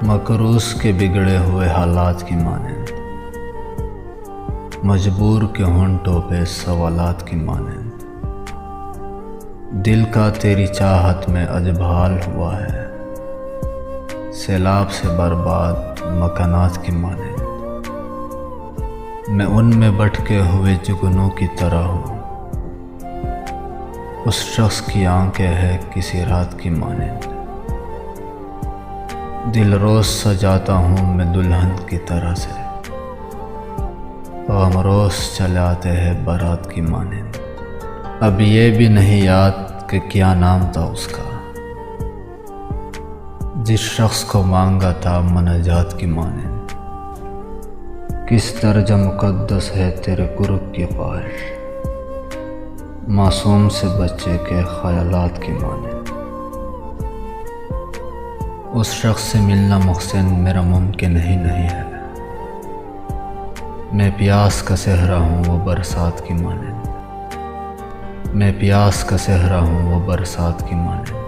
मकरूस के बिगड़े हुए हालात की मानेंद, मजबूर के होंठों पे सवालात की मानेंद, दिल का तेरी चाहत में अजभाल हुआ है, सैलाब से बर्बाद मकानात की मानेंद। मैं उनमें भटके हुए जुगनों की तरह हूँ, उस शख्स की आंखें है किसी रात की मानेंद। दिल रोज सजाता हूँ मैं दुल्हन की तरह से, गम रोज चले आते हैं बारात की मानेंद। अब ये भी नहीं याद कि क्या नाम था उसका, जिस शख्स को मांगा था मनाजात की मानेंद। किस दर्जा मुकद्दस है तेरे कुर्ब की ख्वाहिश, मासूम से बच्चे के ख्यालात की मानेंद। उस शख्स से मिलना मुहसिन मेरा मुमकिन ही नहीं है, मैं प्यास का सहरा हूँ वो बरसात की मानेंद। मैं प्यास का सहरा हूँ वो बरसात की मानेंद।